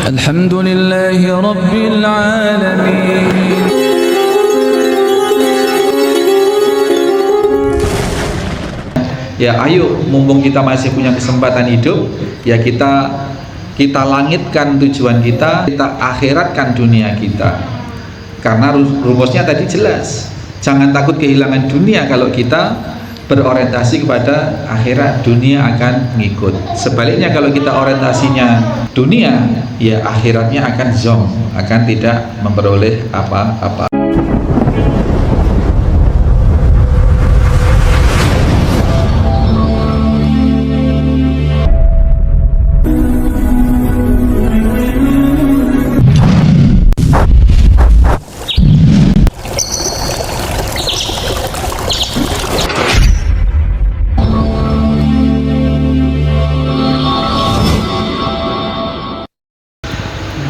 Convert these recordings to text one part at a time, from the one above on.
Alhamdulillahi Rabbil Alamin. Ya ayo, mumpung kita masih punya kesempatan hidup, ya kita langitkan tujuan kita akhiratkan dunia kita. Karena rumusnya tadi jelas, jangan takut kehilangan dunia. Kalau kita berorientasi kepada akhirat, dunia akan ngikut. Sebaliknya kalau kita orientasinya dunia, ya akhiratnya akan zonk, akan tidak memperoleh apa-apa.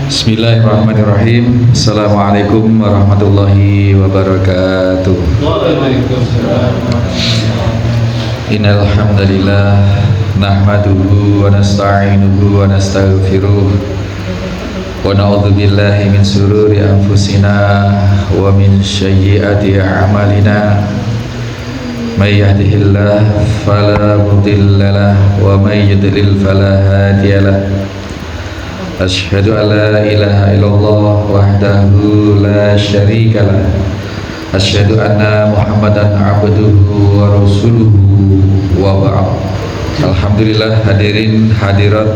Bismillahirrahmanirrahim. Assalamualaikum warahmatullahi wabarakatuh. Innal hamdalillah nahmaduhu wa nasta'inuhu wa nastaghfiruh wa na'udzu billahi min shururi anfusina wa min sayyiati a'malina. May yahdihillahu fala mudilla lahu wa may yudlil fala hadiyalah. Asyhadu an la ilaha illallah wahdahu la syarika lah. Asyhadu anna Muhammadan abduhu wa rasuluhu wa ba'd. Alhamdulillah, hadirin hadirat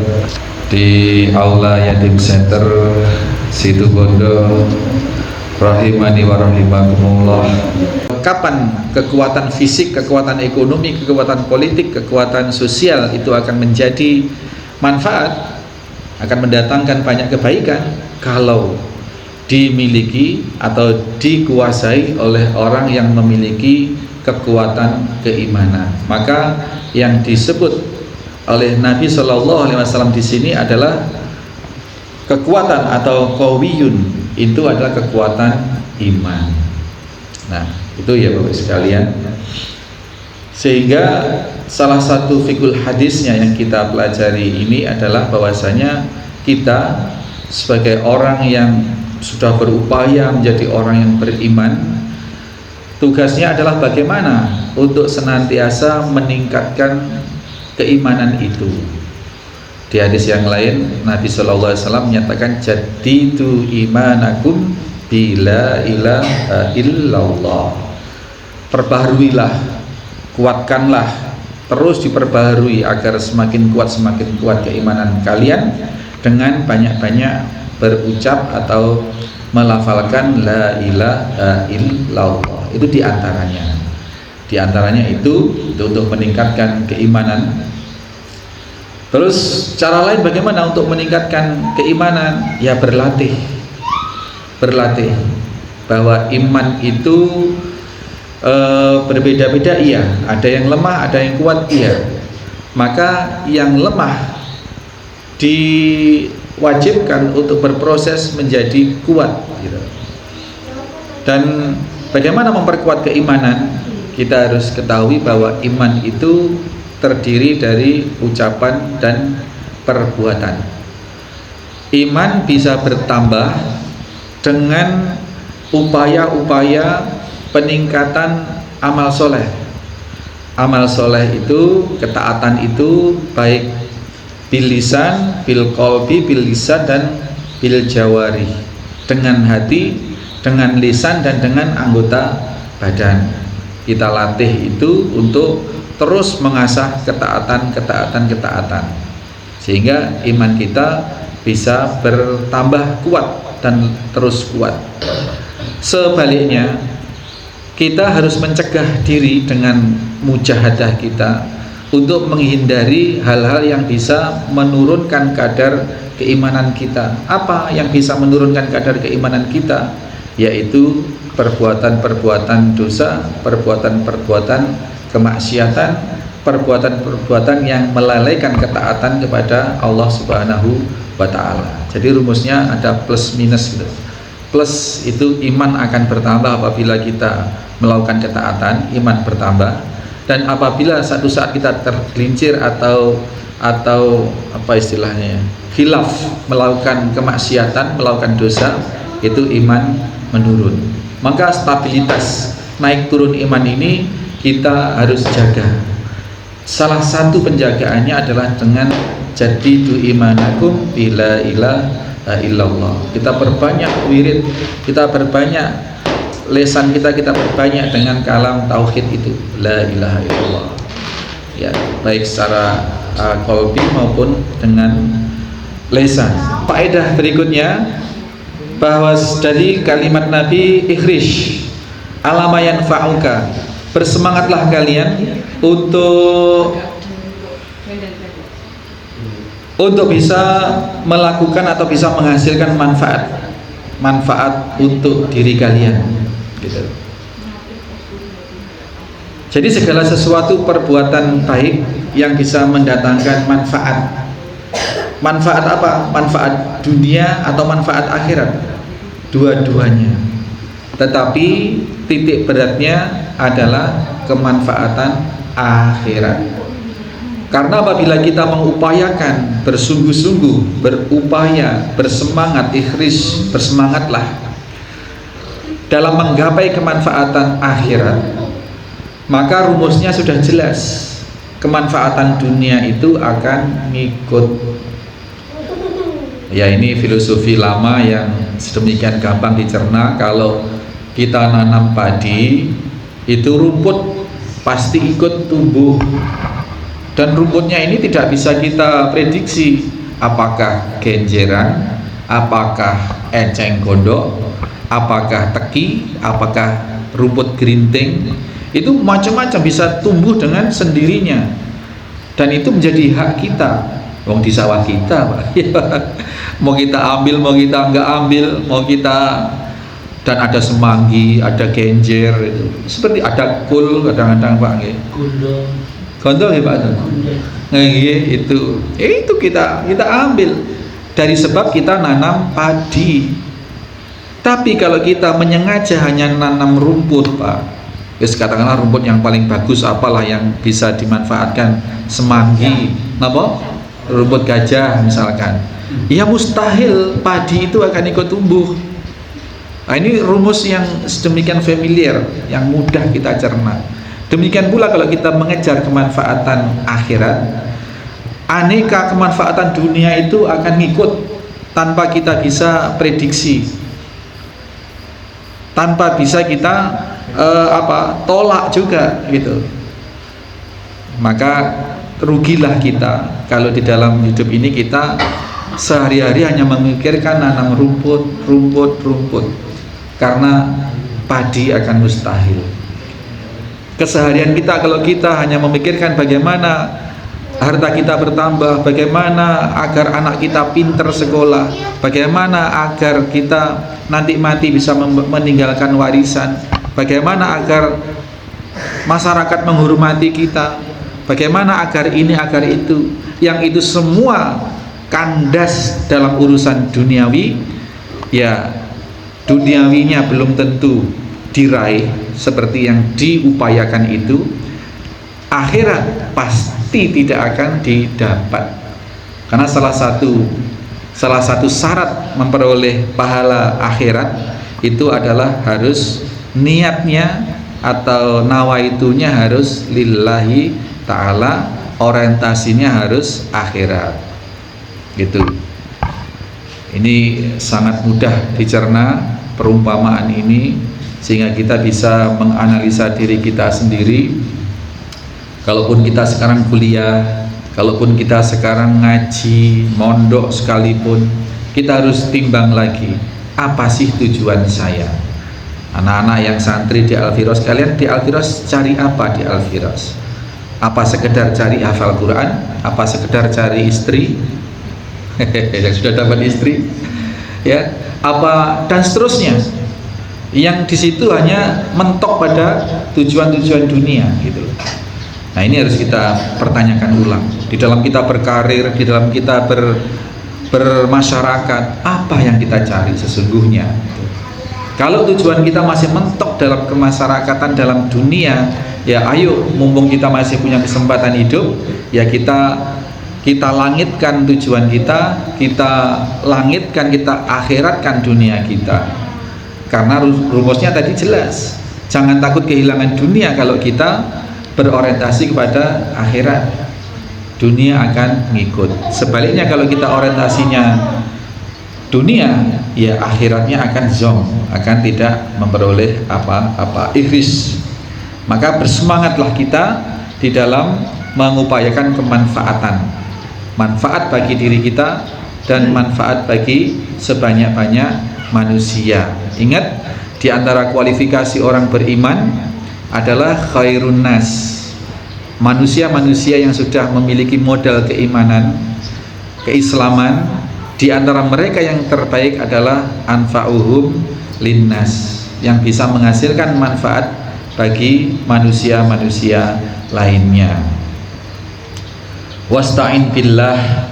di Aula Yatim Center Situbondo, rahimani wa rahimakumullah. Kapan kekuatan fisik, kekuatan ekonomi, kekuatan politik, kekuatan sosial itu akan menjadi manfaat, akan mendatangkan banyak kebaikan? Kalau dimiliki atau dikuasai oleh orang yang memiliki kekuatan keimanan. Maka yang disebut oleh Nabi SAW di sini adalah kekuatan atau qawiyun, itu adalah kekuatan iman. Nah, itu ya Bapak sekalian. Sehingga salah satu fikul hadisnya yang kita pelajari ini adalah bahwasanya kita sebagai orang yang sudah berupaya menjadi orang yang beriman, tugasnya adalah bagaimana untuk senantiasa meningkatkan keimanan itu. Di hadis yang lain Nabi SAW menyatakan, jadidu imanakum bila ilaha illallah. Perbaharuilah, kuatkanlah, terus diperbaharui agar semakin kuat keimanan kalian dengan banyak-banyak berucap atau melafalkan la ilaha illallah. Itu diantaranya itu untuk meningkatkan keimanan. Terus cara lain bagaimana untuk meningkatkan keimanan? Ya berlatih. Bahwa iman itu berbeda-beda, iya. Ada yang lemah, ada yang kuat, iya. Maka yang lemah diwajibkan untuk berproses menjadi kuat, gitu. Dan bagaimana memperkuat keimanan? Kita harus ketahui bahwa iman itu terdiri dari ucapan dan perbuatan. Iman bisa bertambah dengan upaya-upaya peningkatan amal soleh. Amal soleh itu, ketaatan itu baik bil lisan, bil qalbi, bil lisan dan bil jawari, dengan hati, dengan lisan dan dengan anggota badan. Kita latih itu untuk terus mengasah ketaatan sehingga iman kita bisa bertambah kuat dan terus kuat. Sebaliknya, kita harus mencegah diri dengan mujahadah kita untuk menghindari hal-hal yang bisa menurunkan kadar keimanan kita. Apa yang bisa menurunkan kadar keimanan kita? Yaitu perbuatan-perbuatan dosa, perbuatan-perbuatan kemaksiatan, perbuatan-perbuatan yang melalaikan ketaatan kepada Allah Subhanahu wa ta'ala. Jadi rumusnya ada plus minus gitu. Plus itu iman akan bertambah apabila kita melakukan ketaatan, iman bertambah. Dan apabila satu saat kita tergelincir atau atau apa istilahnya, khilaf, melakukan kemaksiatan, melakukan dosa, itu iman menurun. Maka stabilitas naik turun iman ini kita harus jaga. Salah satu penjagaannya adalah dengan jadidu imanakum bila ilaha illallah. Kita perbanyak wirid, kita perbanyak lesan kita perbanyak dengan kalam tauhid itu, la ilaha illallah. Ya, baik secara qalbi maupun dengan lesan. Faedah berikutnya bahwa dari kalimat Nabi ikhrish alama yanfa'uka, bersemangatlah kalian untuk bisa melakukan atau bisa menghasilkan manfaat untuk diri kalian, gitu. Jadi segala sesuatu perbuatan baik yang bisa mendatangkan manfaat. Manfaat apa? Manfaat dunia atau manfaat akhirat? Dua-duanya. Tetapi titik beratnya adalah kemanfaatan akhirat. Karena apabila kita mengupayakan, bersungguh-sungguh, berupaya, bersemangat, ikhris, bersemangatlah dalam menggapai kemanfaatan akhirat, maka rumusnya sudah jelas. Kemanfaatan dunia itu akan ngikut. Ya, ini filosofi lama yang sedemikian gampang dicerna. Kalau kita nanam padi, itu rumput pasti ikut tumbuh. Dan rumputnya ini tidak bisa kita prediksi apakah genjeran, apakah enceng gondok, apakah teki, apakah rumput gerinting. Itu macam-macam bisa tumbuh dengan sendirinya, dan itu menjadi hak kita. Wong di sawah kita, Pak. Mau kita ambil, mau kita enggak ambil, mau kita, dan ada semanggi, ada genjer, itu seperti ada kul kadang-kadang, Pak. Gondol ya, Pak. Itu kita ambil dari sebab kita nanam padi. Tapi kalau kita menyengaja hanya nanam rumput, Pak, katakanlah rumput yang paling bagus, apalah yang bisa dimanfaatkan, semanggi, apa? Rumput gajah misalkan, ya mustahil padi itu akan ikut tumbuh. Nah, ini rumus yang sedemikian familiar, yang mudah kita cerna. Demikian pula kalau kita mengejar kemanfaatan akhirat, aneka kemanfaatan dunia itu akan ngikut tanpa kita bisa prediksi, tanpa bisa kita tolak juga, gitu. Maka rugilah kita kalau di dalam hidup ini kita sehari-hari hanya memikirkan nanam rumput, karena padi akan mustahil. Keseharian kita kalau kita hanya memikirkan bagaimana harta kita bertambah, bagaimana agar anak kita pinter sekolah, bagaimana agar kita nanti mati bisa meninggalkan warisan, bagaimana agar masyarakat menghormati kita, bagaimana agar ini agar itu, yang itu semua kandas dalam urusan duniawi, ya duniawinya belum tentu diraih seperti yang diupayakan itu, akhirat pasti tidak akan didapat. Karena salah satu syarat memperoleh pahala akhirat itu adalah harus niatnya atau nawaitunya harus lillahi ta'ala, orientasinya harus akhirat, gitu. Ini sangat mudah dicerna perumpamaan ini, sehingga kita bisa menganalisa diri kita sendiri. Kalaupun kita sekarang kuliah, kalaupun kita sekarang ngaji, mondok sekalipun, kita harus timbang lagi, apa sih tujuan saya? Anak-anak yang santri di Al-Firas, kalian di Al-Firas cari apa di Al-Firas? Apa sekedar cari hafal Quran? Apa sekedar cari istri? Yang sudah dapat istri, ya, apa, dan seterusnya. Yang di situ hanya mentok pada tujuan-tujuan dunia, gitu. Nah, ini harus kita pertanyakan ulang. Di dalam kita berkarir, di dalam kita bermasyarakat, apa yang kita cari sesungguhnya? Kalau tujuan kita masih mentok dalam kemasyarakatan, dalam dunia, ya ayo, mumpung kita masih punya kesempatan hidup, ya kita kita langitkan tujuan kita, kita langitkan, kita akhiratkan dunia kita. Karena rumusnya tadi jelas, jangan takut kehilangan dunia kalau kita berorientasi kepada akhirat, dunia akan ngikut. Sebaliknya kalau kita orientasinya dunia, ya akhiratnya akan zonk, akan tidak memperoleh apa-apa, ikhris. Maka bersemangatlah kita di dalam mengupayakan kemanfaatan, manfaat bagi diri kita dan manfaat bagi sebanyak-banyak manusia. Ingat, di antara kualifikasi orang beriman adalah khairun nas, manusia-manusia yang sudah memiliki modal keimanan, keislaman. Di antara mereka yang terbaik adalah anfa'uhum linnas, yang bisa menghasilkan manfaat bagi manusia-manusia lainnya. Wasta'in billah.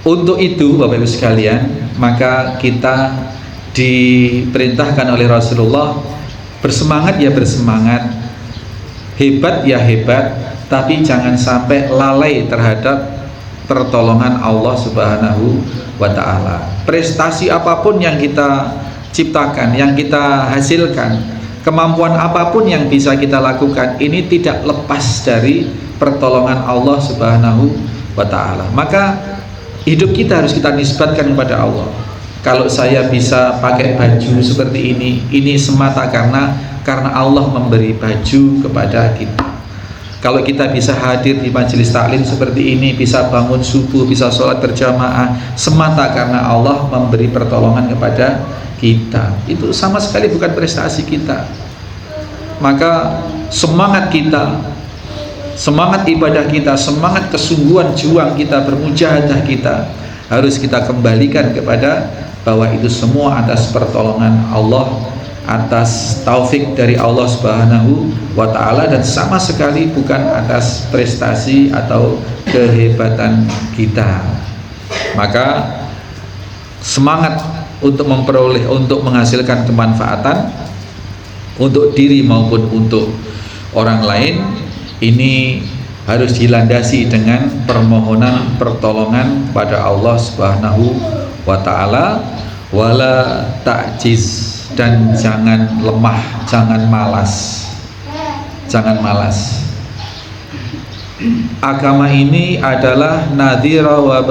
Untuk itu Bapak Ibu sekalian, maka kita diperintahkan oleh Rasulullah bersemangat ya bersemangat, hebat ya hebat, tapi jangan sampai lalai terhadap pertolongan Allah Subhanahu wa ta'ala. Prestasi apapun yang kita ciptakan, yang kita hasilkan, kemampuan apapun yang bisa kita lakukan, ini tidak lepas dari pertolongan Allah Subhanahu wa ta'ala. Maka hidup kita harus kita nisbatkan kepada Allah. Kalau saya bisa pakai baju seperti ini semata karena Allah memberi baju kepada kita. Kalau kita bisa hadir di majelis taklim seperti ini, bisa bangun subuh, bisa sholat berjamaah, semata karena Allah memberi pertolongan kepada kita. Itu sama sekali bukan prestasi kita. Maka semangat kita, semangat ibadah kita, semangat kesungguhan juang kita, bermujahadah kita, harus kita kembalikan kepada bahwa itu semua atas pertolongan Allah, atas taufik dari Allah Subhanahu wa ta'ala, dan sama sekali bukan atas prestasi atau kehebatan kita. Maka semangat untuk memperoleh, untuk menghasilkan kemanfaatan untuk diri maupun untuk orang lain, ini harus dilandasi dengan permohonan pertolongan pada Allah Subhanahu wa ta'ala. Wala ta'jiz, dan jangan lemah, jangan malas, jangan malas. Agama ini adalah nadhira wa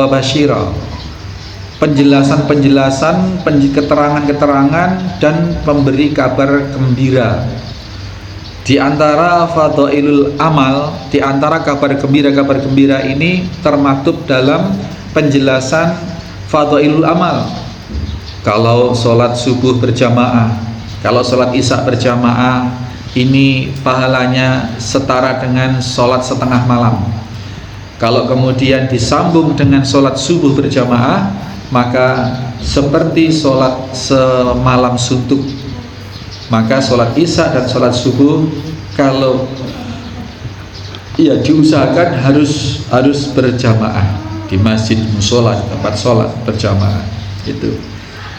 basyira, penjelasan-penjelasan, keterangan-keterangan, dan pemberi kabar gembira. Di antara fadhailul amal, di antara kabar gembira ini termaktub dalam penjelasan fadhailul amal. Kalau sholat subuh berjamaah, kalau sholat isya berjamaah, ini pahalanya setara dengan sholat setengah malam. Kalau kemudian disambung dengan sholat subuh berjamaah, maka seperti sholat semalam suntuk. Maka sholat isya dan sholat subuh kalau ya diusahakan harus berjamaah di masjid, musola, tempat sholat berjamaah. Itu.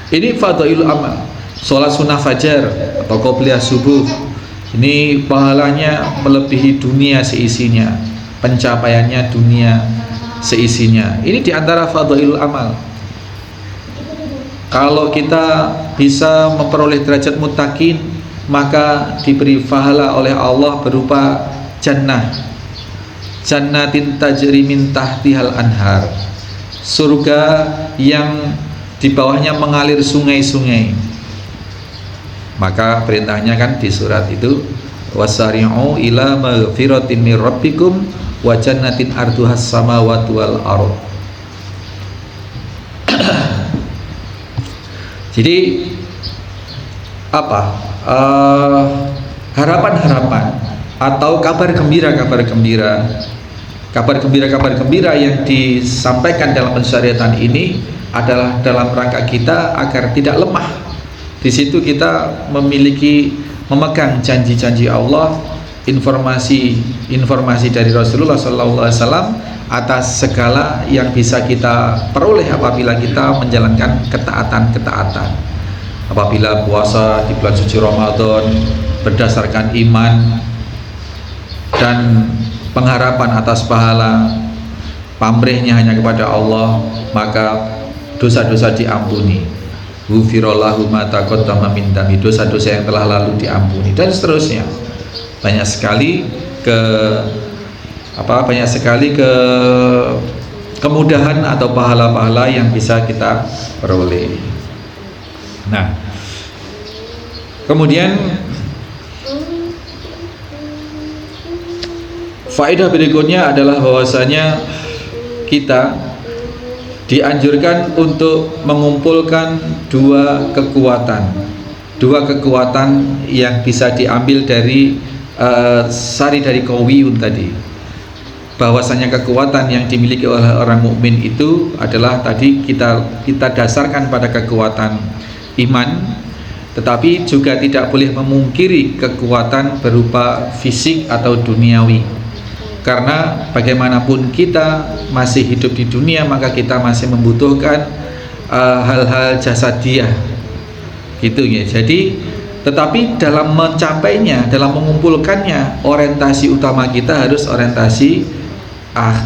Ini fadhailul amal. Sholat sunnah fajar atau qobliyah subuh, ini pahalanya melebihi dunia seisinya, pencapaiannya dunia seisinya. Ini diantara fadhailul amal. Kalau kita bisa memperoleh derajat muttaqin, maka diberi pahala oleh Allah berupa jannah, jannatin tajri min tahtihal anhar, surga yang di bawahnya mengalir sungai-sungai. Maka perintahnya kan di surat itu, wasari'u ila maghfiratin mir rabbikum wa jannatin arduhas samawati wal ardh. Jadi apa? Harapan-harapan atau kabar gembira yang disampaikan dalam pensyariatan ini adalah dalam rangka kita agar tidak lemah. Di situ kita memegang janji-janji Allah, informasi dari Rasulullah SAW atas segala yang bisa kita peroleh apabila kita menjalankan ketaatan-ketaatan. Apabila puasa di bulan suci Ramadan berdasarkan iman dan pengharapan atas pahala, pamrihnya hanya kepada Allah, maka dosa-dosa diampuni. Ghufirallahu ma taqaddama min dzambi, dosa-dosa yang telah lalu diampuni, dan seterusnya. Banyak sekali kemudahan atau pahala-pahala yang bisa kita peroleh. Nah, kemudian faedah berikutnya adalah bahwasanya kita dianjurkan untuk mengumpulkan dua kekuatan yang bisa diambil dari sari dari qawiyun tadi, bahwasanya kekuatan yang dimiliki oleh orang mukmin itu adalah tadi kita dasarkan pada kekuatan iman, tetapi juga tidak boleh memungkiri kekuatan berupa fisik atau duniawi, karena bagaimanapun kita masih hidup di dunia, maka kita masih membutuhkan hal-hal jasadiah gitu ya. Jadi tetapi dalam mencapainya, dalam mengumpulkannya, orientasi utama kita harus orientasi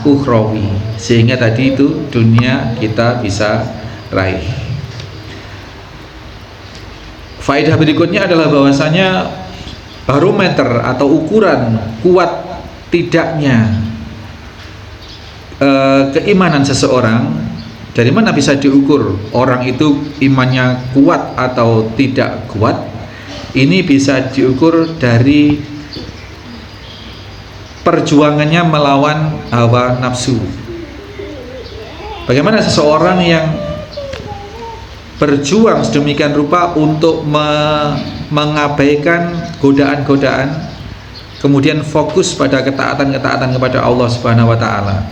ukhrawi, sehingga tadi itu dunia kita bisa raih. Faedah berikutnya adalah bahwasanya barometer atau ukuran kuat tidaknya keimanan seseorang, dari mana bisa diukur orang itu imannya kuat atau tidak kuat? Ini bisa diukur dari perjuangannya melawan hawa nafsu. Bagaimana seseorang yang berjuang sedemikian rupa untuk mengabaikan godaan-godaan, kemudian fokus pada ketaatan-ketaatan kepada Allah Subhanahu wa taala.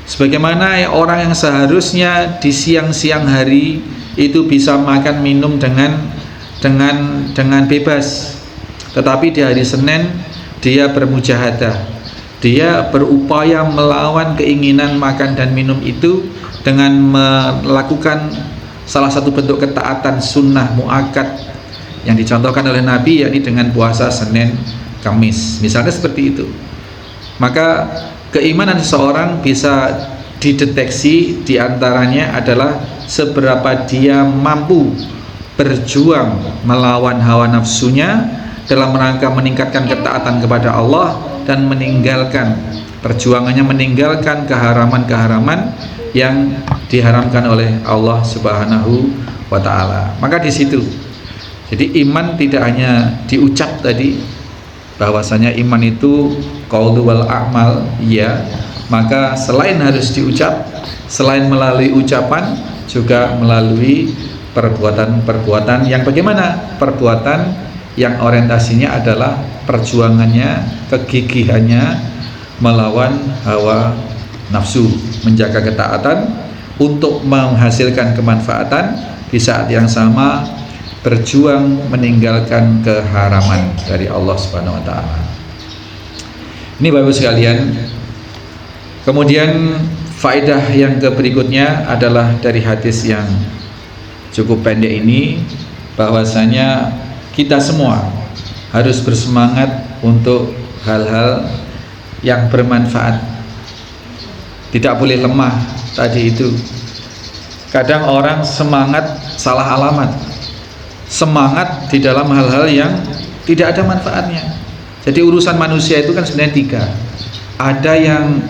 Sebagaimana orang yang seharusnya di siang-siang hari itu bisa makan minum dengan bebas, tetapi di hari Senin dia bermujahadah, dia berupaya melawan keinginan makan dan minum itu dengan melakukan salah satu bentuk ketaatan sunnah muakkad yang dicontohkan oleh Nabi, yakni dengan puasa Senin Kamis, misalnya seperti itu. Maka keimanan seseorang bisa dideteksi, diantaranya adalah seberapa dia mampu berjuang melawan hawa nafsunya dalam rangka meningkatkan ketaatan kepada Allah dan meninggalkan keharaman-keharaman yang diharamkan oleh Allah Subhanahu wa taala. Maka di situ, jadi iman tidak hanya diucap tadi, bahwasanya iman itu qaulu wal a'mal, ya, maka selain harus diucap, selain melalui ucapan, juga melalui perbuatan-perbuatan yang bagaimana? Perbuatan yang orientasinya adalah perjuangannya, kegigihannya melawan hawa nafsu, menjaga ketaatan untuk menghasilkan kemanfaatan, di saat yang sama berjuang meninggalkan keharaman dari Allah Subhanahu wa taala. Ini Bapak sekalian. Kemudian faedah yang berikutnya adalah dari hadis yang cukup pendek ini, bahwasanya kita semua harus bersemangat untuk hal-hal yang bermanfaat, tidak boleh lemah. Tadi itu kadang orang semangat salah alamat, semangat di dalam hal-hal yang tidak ada manfaatnya. Jadi urusan manusia itu kan sebenarnya tiga, ada yang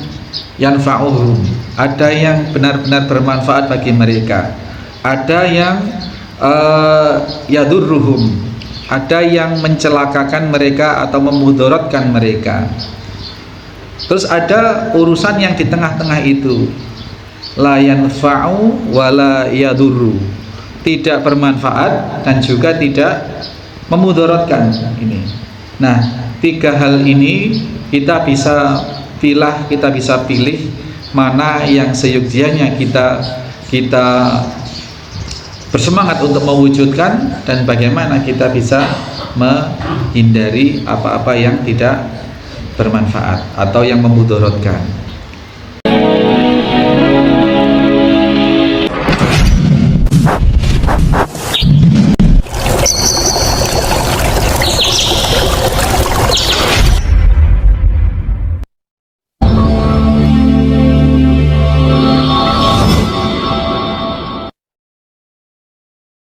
yanfa'uhum, ada yang benar-benar bermanfaat bagi mereka, ada yang yadurruhum, ada yang mencelakakan mereka atau memudaratkan mereka. Terus ada urusan yang di tengah-tengah itu, la yanfa'u wa la yadurru, tidak bermanfaat dan juga tidak memudaratkan ini. Nah, tiga hal ini kita bisa pilih mana yang seyogyanya kita bersemangat untuk mewujudkan, dan bagaimana kita bisa menghindari apa-apa yang tidak bermanfaat atau yang memudaratkan.